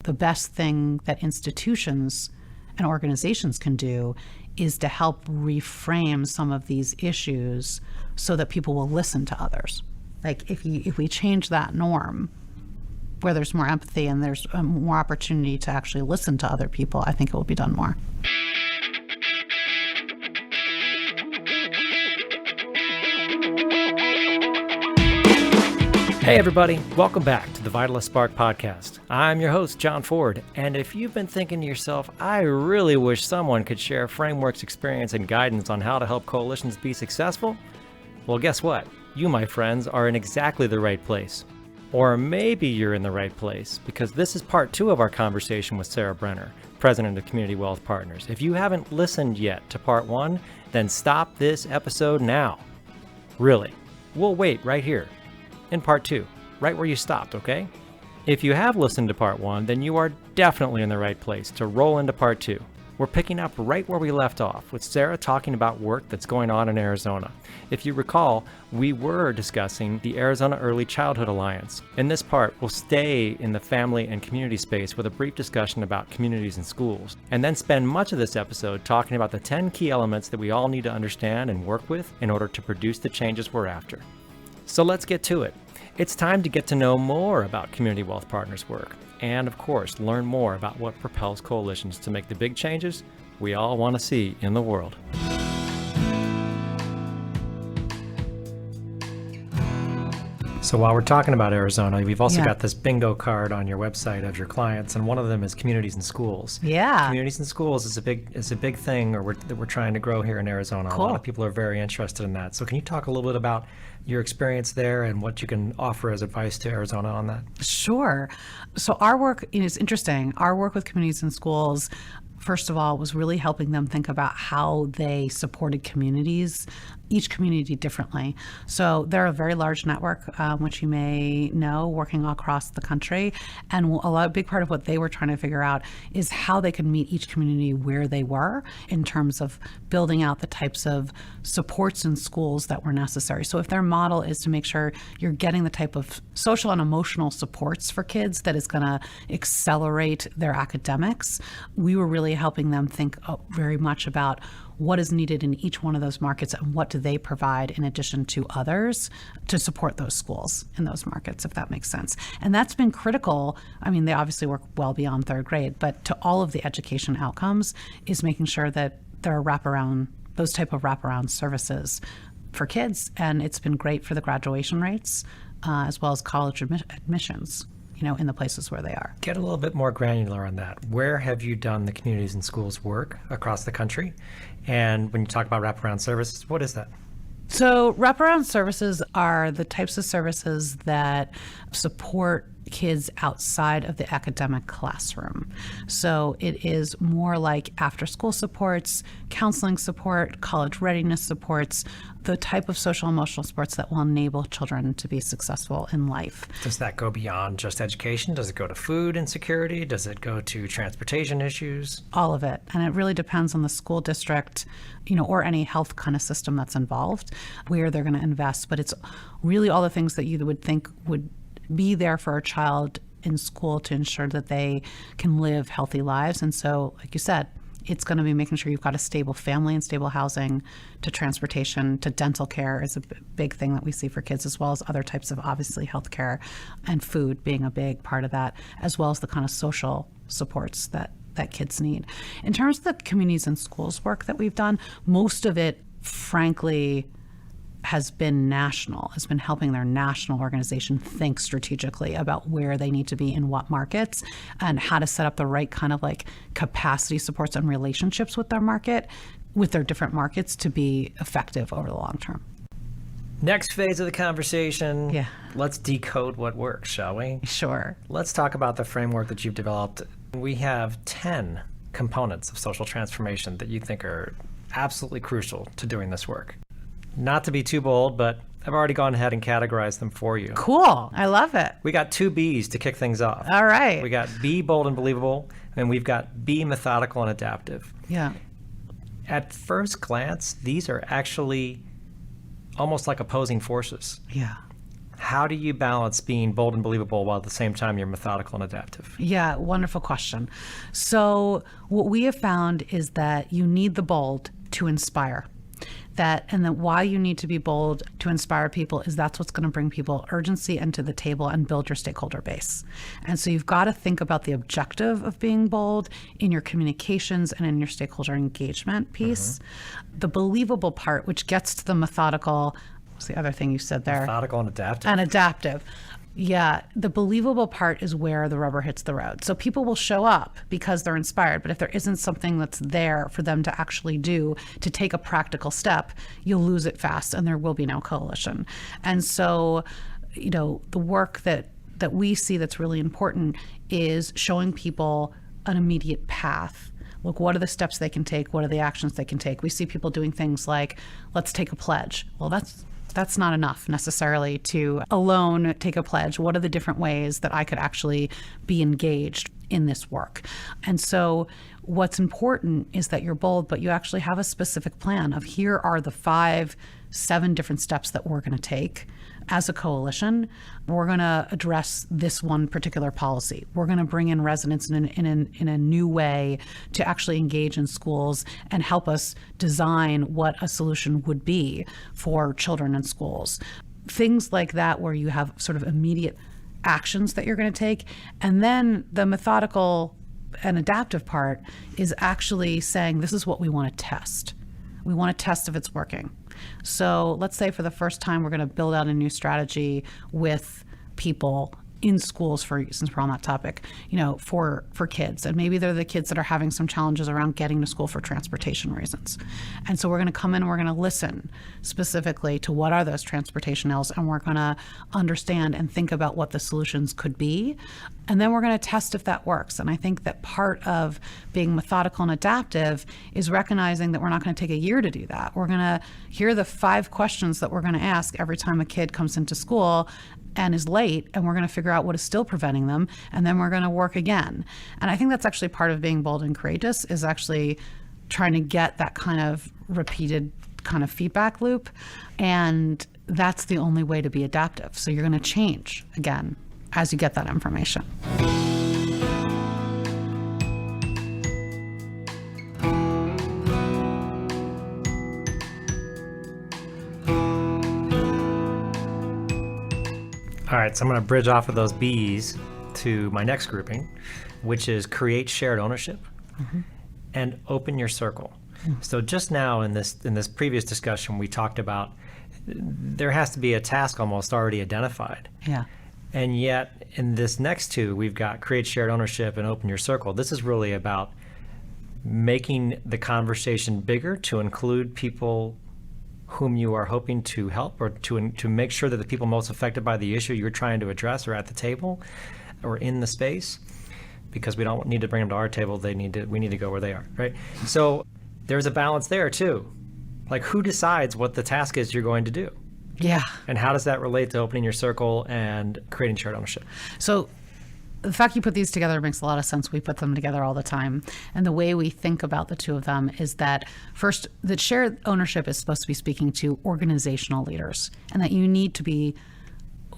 the best thing that institutions and organizations can do is to help reframe some of these issues so that people will listen to others. Like if we change that norm where there's more empathy and there's more opportunity to actually listen to other people, I think it will be done more. Hey everybody, welcome back to the Vitalyst Spark podcast. I'm your host, John Ford, and if you've been thinking to yourself, I really wish someone could share frameworks, experience, and guidance on how to help coalitions be successful, well, guess what? You, my friends, are in exactly the right place. Or maybe you're in the right place, because this is part 2 of our conversation with Sara Brenner, President of Community Wealth Partners. If you haven't listened yet to part 1, then stop this episode now. Really, we'll wait right here. In part 2, right where you stopped, okay? If you have listened to part 1, then you are definitely in the right place to roll into part 2. We're picking up right where we left off, with Sara talking about work that's going on in Arizona. If you recall, we were discussing the Arizona Early Childhood Alliance. In this part, we'll stay in the family and community space with a brief discussion about communities and schools, and then spend much of this episode talking about the 10 key elements that we all need to understand and work with in order to produce the changes we're after. So let's get to it. It's time to get to know more about Community Wealth Partners' work, and of course, learn more about what propels coalitions to make the big changes we all want to see in the world. So while we're talking about Arizona, we've also got this bingo card on your website of your clients, and one of them is communities and schools. Yeah. Communities and schools is a big thing that we're trying to grow here in Arizona. Cool. A lot of people are very interested in that. So can you talk a little bit about your experience there and what you can offer as advice to Arizona on that? Sure. So our work is interesting. Our work with communities and schools, first of all, was really helping them think about how they supported communities, each community differently. So they're a very large network, which you may know, working across the country. And a big part of what they were trying to figure out is how they could meet each community where they were in terms of building out the types of supports in schools that were necessary. So if their model is to make sure you're getting the type of social and emotional supports for kids that is going to accelerate their academics, we were really helping them think very much about what is needed in each one of those markets and what do they provide in addition to others to support those schools in those markets, if that makes sense. And that's been critical. I mean, they obviously work well beyond 3rd grade, but to all of the education outcomes is making sure that there are those type of wraparound services for kids. And it's been great for the graduation rates as well as college admissions, in the places where they are. Get a little bit more granular on that. Where have you done the communities and schools work across the country? And when you talk about wraparound services, what is that? So wraparound services are the types of services that support kids outside of the academic classroom. So it is more like after-school supports, counseling support, college readiness supports, the type of social emotional supports that will enable children to be successful in life. Does that go beyond just education? Does it go to food insecurity? Does it go to transportation issues? All of it. And it really depends on the school district, or any health kind of system that's involved, where they're going to invest. But it's really all the things that you would think would be there for a child in school to ensure that they can live healthy lives. And so, like you said, it's going to be making sure you've got a stable family and stable housing, to transportation, to dental care is a big thing that we see for kids, as well as other types of, obviously, healthcare, and food being a big part of that, as well as the kind of social supports that kids need. In terms of the communities and schools work that we've done, most of it, frankly, has been helping their national organization think strategically about where they need to be in what markets and how to set up the right kind of capacity supports and relationships with their different markets to be effective over the long term. Next phase of the conversation. Yeah. Let's decode what works, shall we? Sure. Let's talk about the framework that you've developed. We have 10 components of social transformation that you think are absolutely crucial to doing this work. Not to be too bold, but I've already gone ahead and categorized them for you. Cool. I love it. We got 2 B's to kick things off. All right. We got B, bold and believable, and we've got B, methodical and adaptive. Yeah. At first glance, these are actually almost like opposing forces. Yeah. How do you balance being bold and believable while at the same time you're methodical and adaptive? Yeah, wonderful question. So what we have found is that you need the bold to inspire. And that why you need to be bold to inspire people is that's what's going to bring people urgency into the table and build your stakeholder base. And so you've got to think about the objective of being bold in your communications and in your stakeholder engagement piece. The believable part, which gets to the methodical, what's the other thing you said there? Methodical and adaptive. And adaptive. Yeah, the believable part is where the rubber hits the road. So people will show up because they're inspired, but if there isn't something that's there for them to actually do, to take a practical step, you'll lose it fast and there will be no coalition. And so, the work that we see that's really important is showing people an immediate path. Look, what are the steps they can take? What are the actions they can take? We see people doing things like, let's take a pledge. Well, that's not enough necessarily to alone take a pledge. What are the different ways that I could actually be engaged in this work? And so what's important is that you're bold, but you actually have a specific plan of here are the 5-7 different steps that we're going to take as a coalition. We're going to address this one particular policy. We're going to bring in residents in a new way to actually engage in schools and help us design what a solution would be for children in schools. Things like that where you have sort of immediate actions that you're going to take. And then the methodical and adaptive part is actually saying, this is what we want to test. We want to test if it's working. So let's say for the first time, we're going to build out a new strategy with people in schools, since we're on that topic, for kids. And maybe they're the kids that are having some challenges around getting to school for transportation reasons. And so we're going to come in and we're going to listen specifically to what are those transportation ills, and we're going to understand and think about what the solutions could be. And then we're going to test if that works. And I think that part of being methodical and adaptive is recognizing that we're not going to take a year to do that. We're going to hear the 5 questions that we're going to ask every time a kid comes into school and is late, and we're going to figure out what is still preventing them, and then we're going to work again. And I think that's actually part of being bold and courageous, is actually trying to get that kind of repeated kind of feedback loop. And that's the only way to be adaptive. So you're going to change again as you get that information. All right, so I'm going to bridge off of those B's to my next grouping, which is create shared ownership and open your circle. So just now in this previous discussion, we talked about there has to be a task almost already identified. Yeah. And yet in this next 2, we've got create shared ownership and open your circle. This is really about making the conversation bigger to include people whom you are hoping to help, or to make sure that the people most affected by the issue you're trying to address are at the table or in the space, because we don't need to bring them to our table. We need to go where they are, right? So there's a balance there too. Like, who decides what the task is you're going to do? Yeah. And how does that relate to opening your circle and creating shared ownership? So the fact you put these together makes a lot of sense. We put them together all the time. And the way we think about the 2 of them is that, first, that shared ownership is supposed to be speaking to organizational leaders, and that you need to be,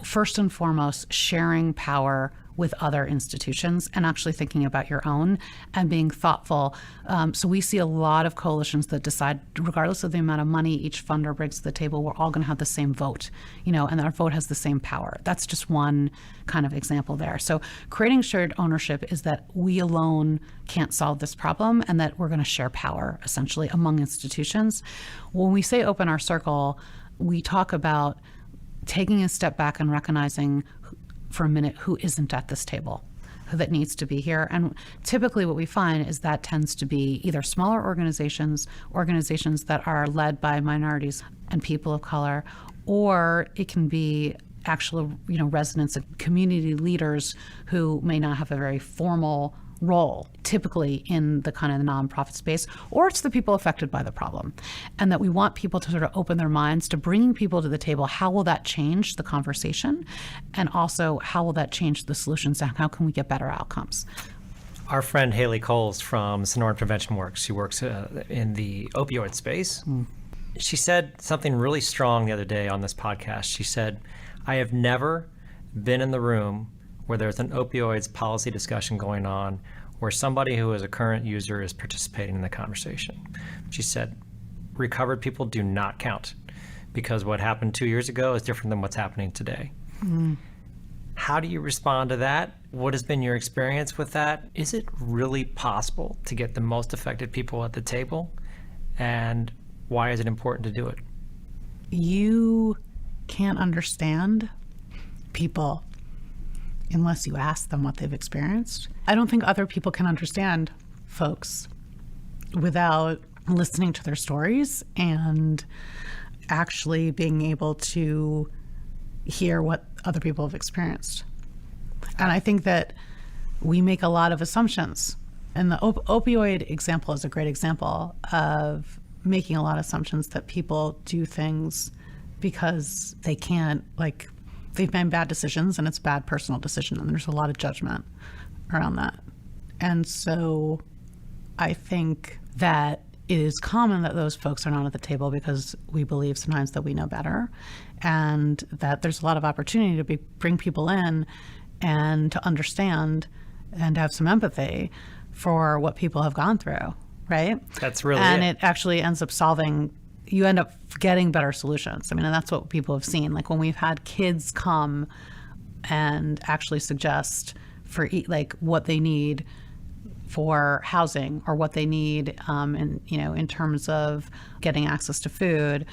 first and foremost, sharing power with other institutions and actually thinking about your own and being thoughtful. So we see a lot of coalitions that decide, regardless of the amount of money each funder brings to the table, we're all going to have the same vote, and our vote has the same power. That's just one kind of example there. So creating shared ownership is that we alone can't solve this problem, and that we're going to share power essentially among institutions. When we say open our circle, we talk about taking a step back and recognizing for a minute who isn't at this table, who that needs to be here. And typically what we find is that tends to be either smaller organizations that are led by minorities and people of color, or it can be actual, residents and community leaders who may not have a very formal role, typically in the kind of the nonprofit space, or it's the people affected by the problem. And that we want people to sort of open their minds to bringing people to the table. How will that change the conversation? And also, how will that change the solutions, and how can we get better outcomes? Our friend Haley Coles from Sonoran Prevention Works, she works in the opioid space. She said something really strong the other day on this podcast. She said, I have never been in the room where there's an opioids policy discussion going on where somebody who is a current user is participating in the conversation. She said, recovered people do not count because what happened 2 years ago is different than what's happening today. How do you respond to that? What has been your experience with that? Is it really possible to get the most affected people at the table? And why is it important to do it? You can't understand people unless you ask them what they've experienced. I don't think other people can understand folks without listening to their stories and actually being able to hear what other people have experienced. And I think that we make a lot of assumptions. And the opioid example is a great example of making a lot of assumptions that people do things because they can't, like, they've made bad decisions and it's a bad personal decision, and there's a lot of judgment around that. And so I think that it is common that those folks are not at the table because we believe sometimes that we know better, and that there's a lot of opportunity to bring people in and to understand and have some empathy for what people have gone through, right? That's really and it actually ends up solving, you end up getting better solutions. I mean, and that's what people have seen. Like when we've had kids come and actually suggest for like what they need for housing or what they need in terms of getting access to food,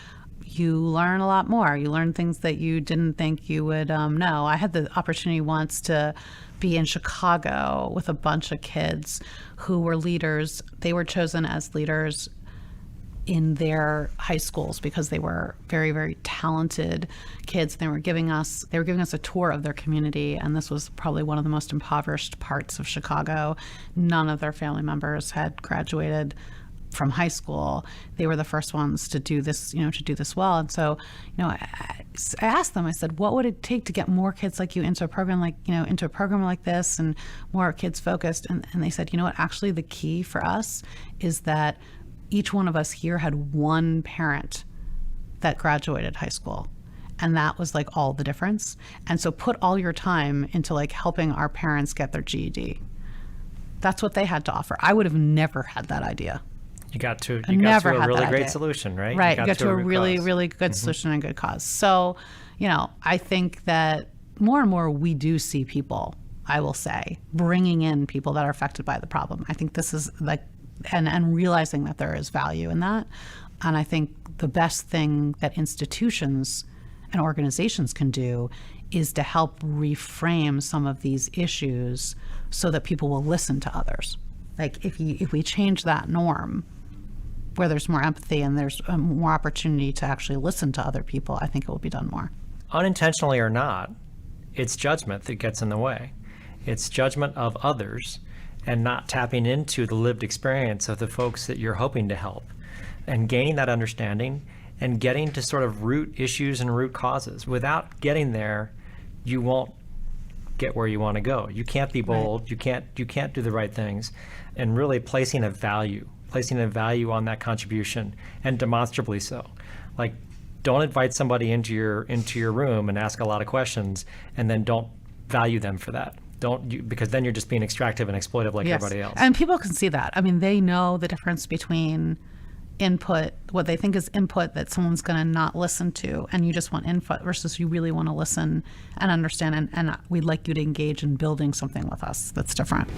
you learn a lot more. You learn things that you didn't think you would know. I had the opportunity once to be in Chicago with a bunch of kids who were leaders. They were chosen as leaders in their high schools because they were very, very talented kids. They were giving us a tour of their community, and this was probably one of the most impoverished parts of Chicago. None of their family members had graduated from high school. They were the first ones to do this, well. And so, I asked them, I said, what would it take to get more kids like you into a program like this and more kids focused? And they said, you know what, actually the key for us is that each one of us here had one parent that graduated high school. And that was like all the difference. And so put all your time into like helping our parents get their GED. That's what they had to offer. I would have never had that idea. You got to a really great solution, right? Right. You got to a really, really good solution and good cause. So, I think that more and more we do see people, I will say, bringing in people that are affected by the problem. I think this is like, and realizing that there is value in that. And I think the best thing that institutions and organizations can do is to help reframe some of these issues so that people will listen to others. Like if we change that norm where there's more empathy and there's more opportunity to actually listen to other people, I think it will be done more. Unintentionally or not, it's judgment that gets in the way. It's judgment of others and not tapping into the lived experience of the folks that you're hoping to help, and gaining that understanding and getting to sort of root issues and root causes. Without getting there, you won't get where you want to go. You can't be bold. Right. You can't do the right things, and really placing a value on that contribution, and demonstrably so. Like, don't invite somebody into your room and ask a lot of questions and then don't value them for that. Because then you're just being extractive and exploitive like everybody else. And people can see that. I mean, they know the difference between input, what they think is input that someone's going to not listen to, and you just want input, versus you really want to listen and understand, and we'd like you to engage in building something with us that's different.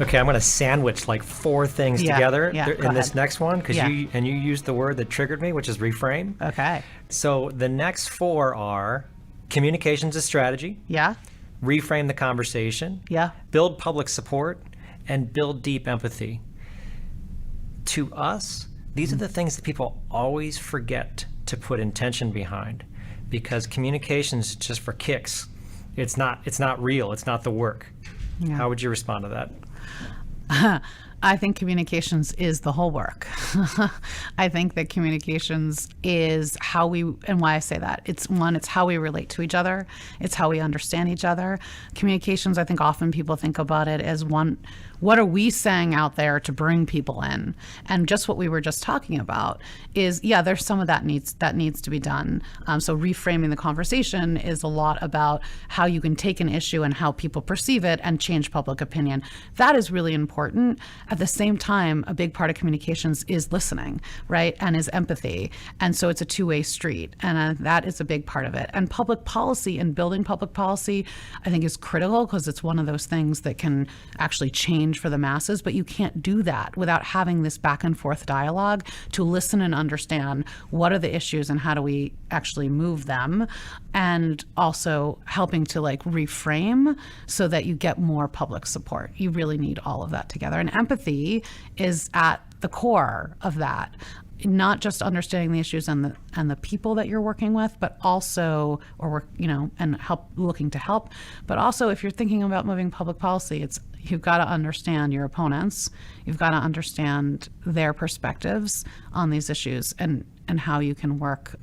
Okay, I'm going to sandwich like 4 things together in this next one, because you used the word that triggered me, which is reframe. Okay. So the next 4 are communications as strategy. Yeah. Reframe the conversation. Yeah. Build public support, and build deep empathy. To us, these are the things that people always forget to put intention behind, because communications is just for kicks. It's not real. It's not the work. Yeah. How would you respond to that? I think communications is the whole work. I think that communications is how we, and why I say that, it's how we relate to each other. It's how we understand each other. Communications, I think often people think about it as what are we saying out there to bring people in? And just what we were just talking about is, there's some of that needs to be done. So reframing the conversation is a lot about how you can take an issue and how people perceive it and change public opinion. That is really important. At the same time, a big part of communications is listening, right? And is empathy. And so it's a two-way street. And that is a big part of it. And public policy and building public policy, I think, is critical because it's one of those things that can actually change for the masses, but you can't do that without having this back and forth dialogue to listen and understand what are the issues and how do we actually move them, and also helping to reframe so that you get more public support. You really need all of that together. And empathy is at the core of that. Not just understanding the issues and the people that you're working with, but also, and looking to help. But also, if you're thinking about moving public policy, you've got to understand your opponents. You've got to understand their perspectives on these issues and how you can work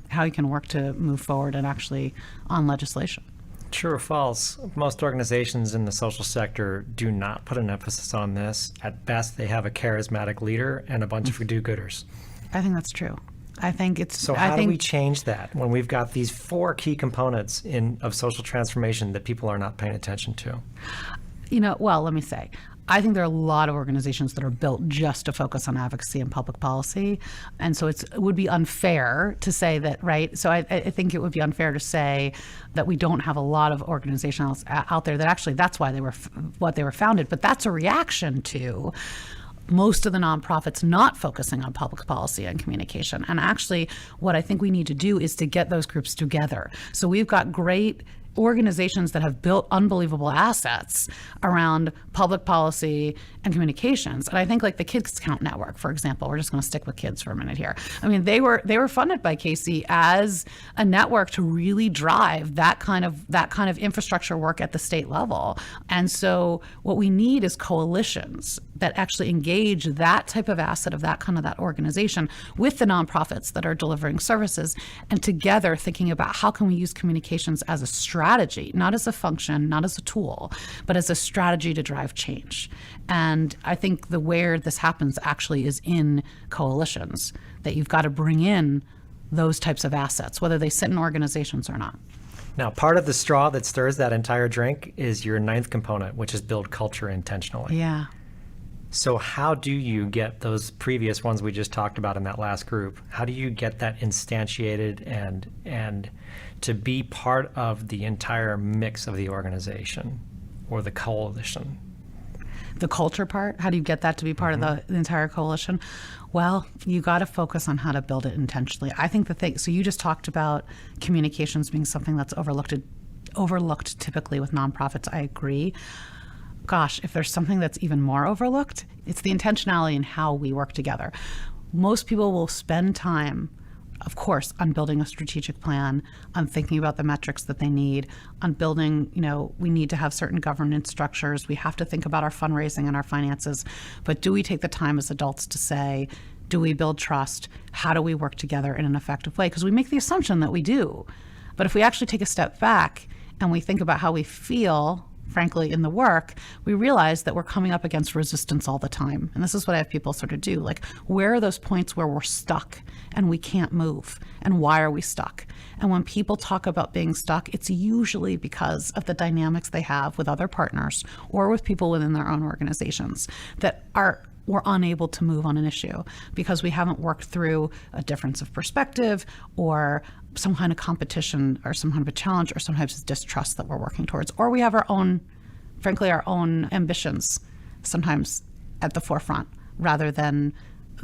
to move forward and actually on legislation. True or false? Most organizations in the social sector do not put an emphasis on this. At best, they have a charismatic leader and a bunch of do-gooders. I think that's true. I think it's... So how do we change that when we've got these 4 key components of social transformation that people are not paying attention to? Well, let me say, I think there are a lot of organizations that are built just to focus on advocacy and public policy. And so it would be unfair to say that, right? So I think it would be unfair to say that we don't have a lot of organizations out there that actually that's why they were founded. But that's a reaction to most of the nonprofits not focusing on public policy and communication. And actually, what I think we need to do is to get those groups together. So we've got great organizations that have built unbelievable assets around public policy and communications. And I think the Kids Count Network, for example, we're just going to stick with kids for a minute here. I mean, they were funded by Casey as a network to really drive that kind of infrastructure work at the state level. And so what we need is coalitions that actually engage that type of asset of that organization with the nonprofits that are delivering services, and together thinking about how can we use communications as a strategy, not as a function, not as a tool, but as a strategy to drive change. And I think where this happens actually is in coalitions, that you've got to bring in those types of assets, whether they sit in organizations or not. Now, part of the straw that stirs that entire drink is your 9th component, which is build culture intentionally. Yeah. So how do you get those previous ones we just talked about in that last group? How do you get that instantiated and to be part of the entire mix of the organization or the coalition? The culture part, how do you get that to be part of the entire coalition? Well, you got to focus on how to build it intentionally. I think so you just talked about communications being something that's overlooked typically with nonprofits. I agree. Gosh, if there's something that's even more overlooked, it's the intentionality in how we work together. Most people will spend time, of course, on building a strategic plan, on thinking about the metrics that they need, on building, we need to have certain governance structures. We have to think about our fundraising and our finances. But do we take the time as adults to say, do we build trust? How do we work together in an effective way? Because we make the assumption that we do. But if we actually take a step back and we think about how we feel, frankly, in the work, we realize that we're coming up against resistance all the time. And this is what I have people sort of do. Where are those points where we're stuck and we can't move? And why are we stuck? And when people talk about being stuck, it's usually because of the dynamics they have with other partners or with people within their own organizations that we're unable to move on an issue because we haven't worked through a difference of perspective or some kind of competition or some kind of a challenge or sometimes distrust that we're working towards. Or we have our own ambitions sometimes at the forefront rather than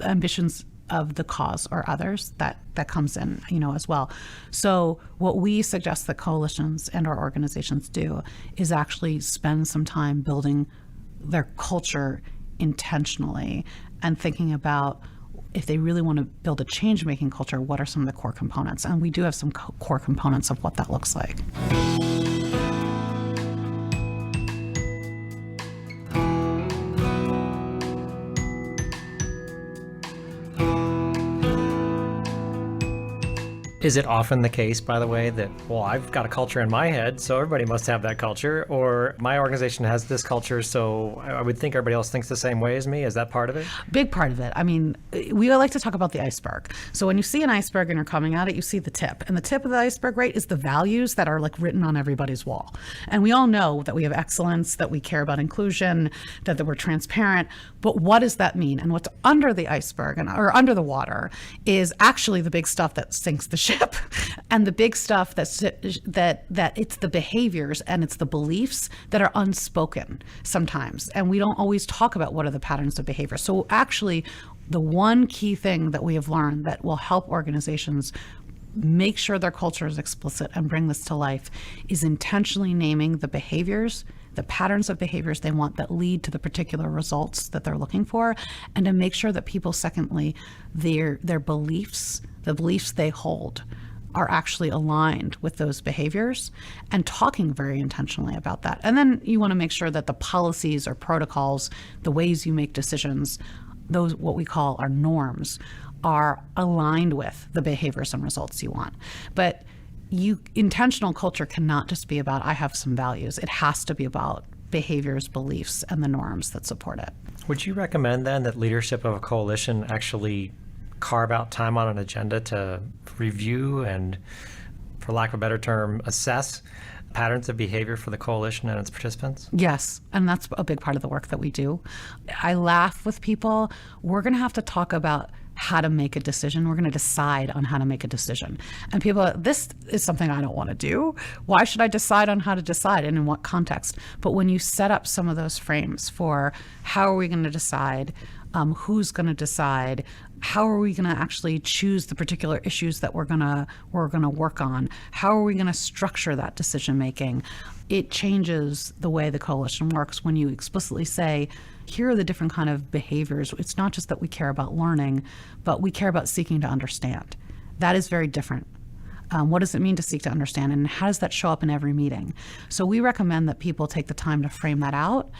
ambitions of the cause or others that comes in, as well. So what we suggest that coalitions and our organizations do is actually spend some time building their culture intentionally and thinking about if they really want to build a change-making culture, what are some of the core components? And we do have some core components of what that looks like. Is it often the case, by the way, that, well, I've got a culture in my head, so everybody must have that culture, or my organization has this culture, so I would think everybody else thinks the same way as me? Is that part of it? Big part of it. I mean, we like to talk about the iceberg. So when you see an iceberg and you're coming at it, you see the tip. And the tip of the iceberg, right, is the values that are like written on everybody's wall. And we all know that we have excellence, that we care about inclusion, that we're transparent. But what does that mean? And what's under the iceberg or under the water is actually the big stuff that sinks the ship. And the big stuff that it's the behaviors and it's the beliefs that are unspoken sometimes. And we don't always talk about what are the patterns of behavior. So actually, the one key thing that we have learned that will help organizations make sure their culture is explicit and bring this to life is intentionally naming the behaviors, the patterns of behaviors they want that lead to the particular results that they're looking for, and to make sure that people, secondly, their beliefs, the beliefs they hold, are actually aligned with those behaviors, and talking very intentionally about that. And then you want to make sure that the policies or protocols, the ways you make decisions, those what we call our norms, are aligned with the behaviors and results you want. But intentional culture cannot just be about, I have some values. It has to be about behaviors, beliefs, and the norms that support it. Would you recommend then that leadership of a coalition actually carve out time on an agenda to review and, for lack of a better term, assess patterns of behavior for the coalition and its participants? Yes, and that's a big part of the work that we do. I laugh with people. We're going to have to talk about how to make a decision. We're going to decide on how to make a decision. And people, this is something I don't want to do. Why should I decide on how to decide and in what context? But when you set up some of those frames for how are we going to decide, who's going to decide, how are we going to actually choose the particular issues that we're going to work on, how are we going to structure that decision making, it changes the way the coalition works when you explicitly say, here are the different kind of behaviors. It's not just that we care about learning, but we care about seeking to understand. That is very different. What does it mean to seek to understand, and how does that show up in every meeting? So we recommend that people take the time to frame that out,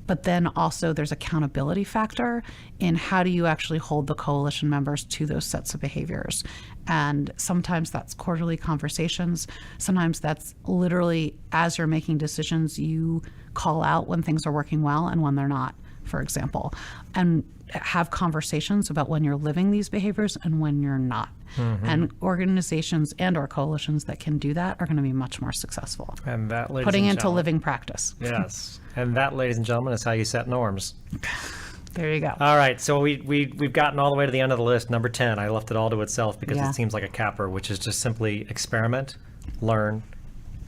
but then also there's accountability factor in how do you actually hold the coalition members to those sets of behaviors. And sometimes that's quarterly conversations. Sometimes that's literally, as you're making decisions, you call out when things are working well and when they're not, for example, and have conversations about when you're living these behaviors and when you're not. Mm-hmm. And organizations and or coalitions that can do that are going to be much more successful. And that, ladies putting and into gentlemen, living practice. Yes. And that, ladies and gentlemen, is how you set norms. There you go. All right. So we've gotten all the way to the end of the list. Number 10, I left it all to itself because it seems like a capper, which is just simply experiment, learn,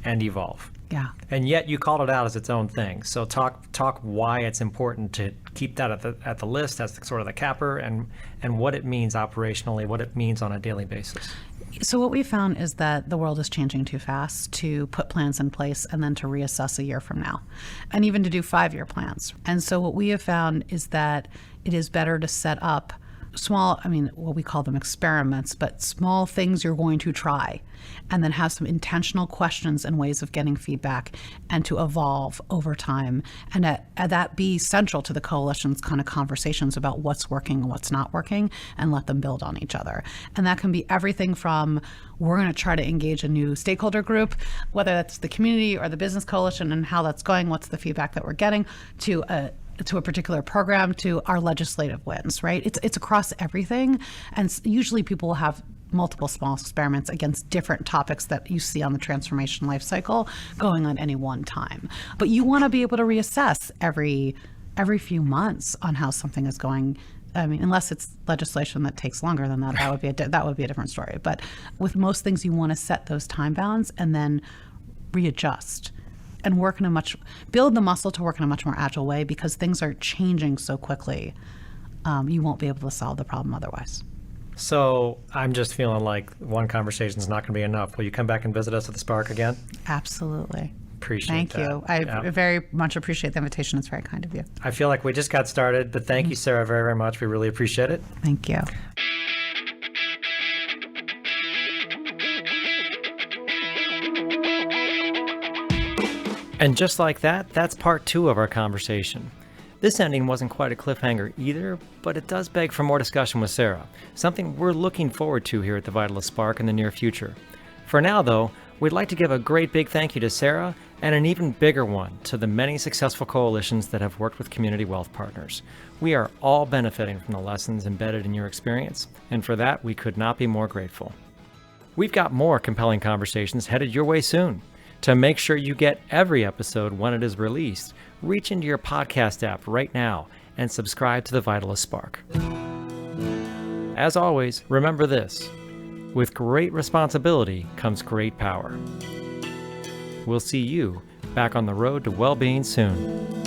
and evolve. Yeah. And yet you called it out as its own thing. So talk why it's important to keep that at the list as sort of the capper, and what it means operationally, what it means on a daily basis. So what we found is that the world is changing too fast to put plans in place and then to reassess a year from now, and even to do 5-year plans. And so what we have found is that it is better to set up small, what we call them experiments, but small things you're going to try, and then have some intentional questions and ways of getting feedback, and to evolve over time, and that be central to the coalition's kind of conversations about what's working and what's not working, and let them build on each other. And that can be everything from, we're going to try to engage a new stakeholder group, whether that's the community or the business coalition, and how that's going, what's the feedback that we're getting, to a particular program, to our legislative wins, right? It's across everything. And usually people will have multiple small experiments against different topics that you see on the transformation life cycle going on any one time. But you want to be able to reassess every few months on how something is going. Unless it's legislation that takes longer than that, that would be a different story. But with most things, you want to set those time bounds and then readjust. And build the muscle to work in a much more agile way, because things are changing so quickly. You won't be able to solve the problem otherwise. So I'm just feeling like one conversation is not going to be enough. Will you come back and visit us at the Spark again? Absolutely. Appreciate that. Thank you. I very much appreciate the invitation. It's very kind of you. I feel like we just got started, but thank you, Sara, very, very much. We really appreciate it. Thank you. And just like that, that's part 2 of our conversation. This ending wasn't quite a cliffhanger either, but it does beg for more discussion with Sara, something we're looking forward to here at the Vitalyst Spark in the near future. For now, though, we'd like to give a great big thank you to Sara, and an even bigger one to the many successful coalitions that have worked with community wealth partners. We are all benefiting from the lessons embedded in your experience, and for that, we could not be more grateful. We've got more compelling conversations headed your way soon. To make sure you get every episode when it is released, reach into your podcast app right now and subscribe to the Vitalyst Spark. As always, remember this: with great responsibility comes great power. We'll see you back on the road to well-being soon.